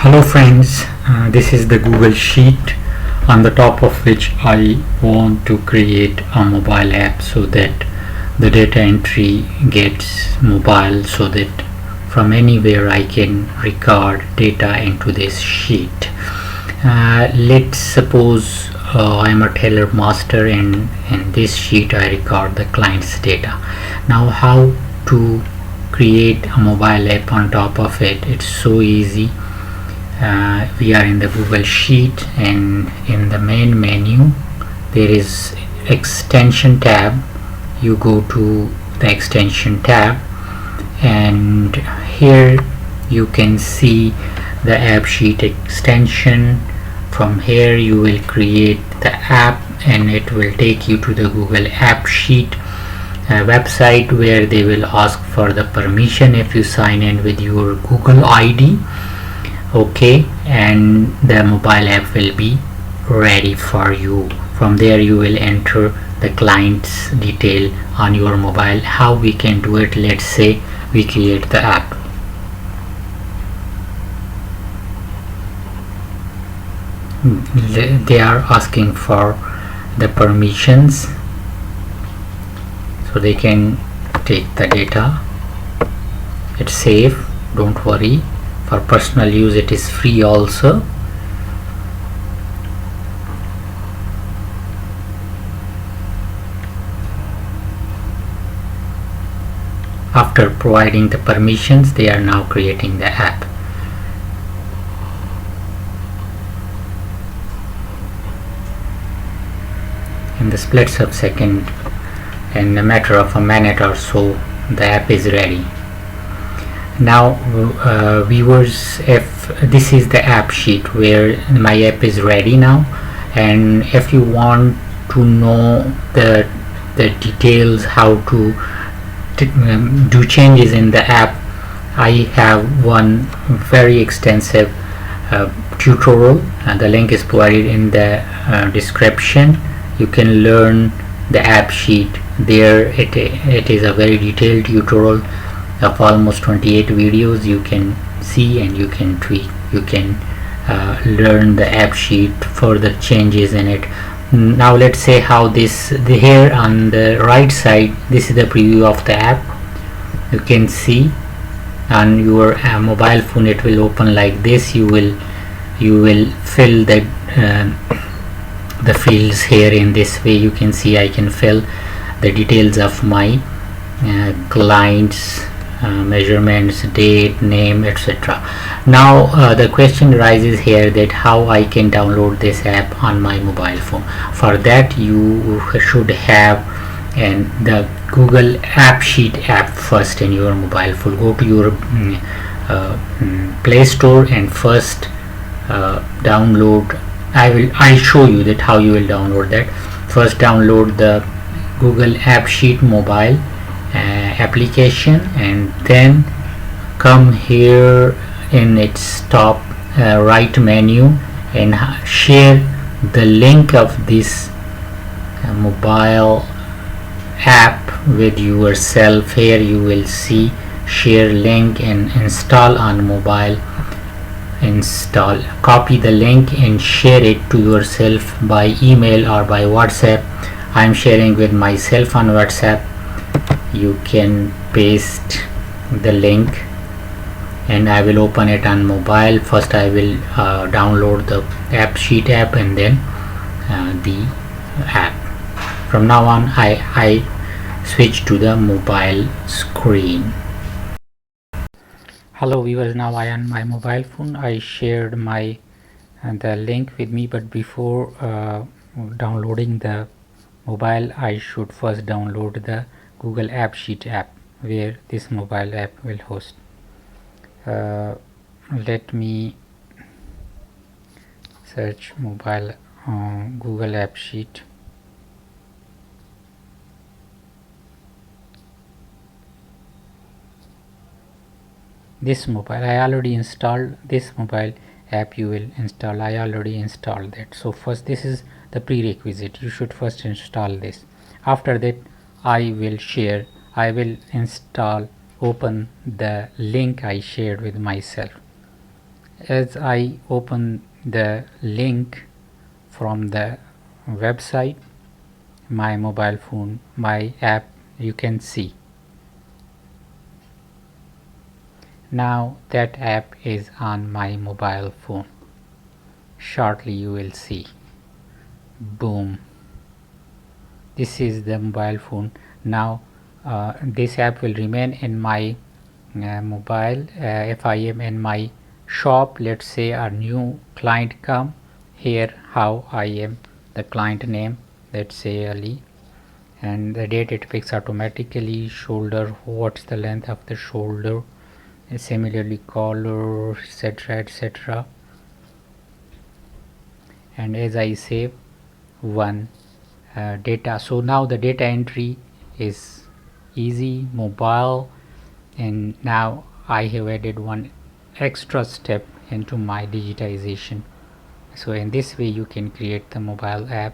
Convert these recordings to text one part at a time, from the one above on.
Hello friends, this is the Google Sheet on the top of which I want to create a mobile app so that the data entry gets mobile, so that from anywhere I can record data into this sheet. Let's suppose I'm a teller master and in this sheet I record the client's data. Now how to create a mobile app on top of it? It's so easy. We are in the Google Sheet, and in the main menu there is extension tab. You go to the extension tab and here you can see the Appsheet extension. From here you will create the app and it will take you to the Google AppSheet website, where they will ask for the permission if you sign in with your Google ID. Okay, and the mobile app will be ready for you. From there you will enter the client's detail on your mobile. How we can do it? Let's say we create the app. They are asking for the permissions so they can take the data. It's safe, don't worry. For personal use it is free also. After providing the permissions, they are now creating the app. In the split of second, in a matter of a minute or so, the app is ready. Now viewers, if this is the app sheet where my app is ready now, and if you want to know the details how to do changes in the app, I have one very extensive tutorial, and the link is provided in the description. You can learn the app sheet there. It is a very detailed tutorial of almost 28 videos. You can see and you can tweak, you can learn the app sheet, further changes in it. Now let's say how here on the right side, this is the preview of the app. You can see on your mobile phone it will open like this. You will fill the fields here in this way. You can see I can fill the details of my clients, measurements, date, name, etc. Now the question arises here that how I can download this app on my mobile phone. For that you should have the Google AppSheet app first in your mobile phone. Go to your Play Store and first download. I'll show you that how you will download that. First download the Google AppSheet mobile application, and then come here in its top right menu and share the link of this mobile app with yourself. Here you will see share link and install on mobile. Install, copy the link and share it to yourself by email or by WhatsApp. I'm sharing with myself on WhatsApp. You can paste the link and I will open it on mobile. First I will download the AppSheet app and then the app. From now on I switch to the mobile screen. Hello viewers, now I am on my mobile phone. I shared the link with me, but before downloading the mobile I should first download the Google AppSheet app where this mobile app will host. Let me search mobile Google AppSheet. This mobile I already installed. This mobile app you will install, I already installed that. So first, this is the prerequisite. You should first install this. After that I will install, open the link I shared with myself. As I open the link from the website, my mobile phone, my app, you can see now that app is on my mobile phone. Shortly you will see. Boom, this is the mobile phone. Now this app will remain in my mobile. If I am in my shop, let's say a new client come, here how I am, the client name, let's say Ali, and the date it picks automatically. Shoulder, what's the length of the shoulder, and similarly color, etc, etc. And as I save one data, so now the data entry is easy, mobile, and now I have added one extra step into my digitization. So in this way you can create the mobile app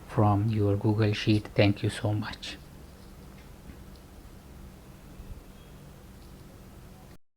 from your Google Sheet. Thank you so much.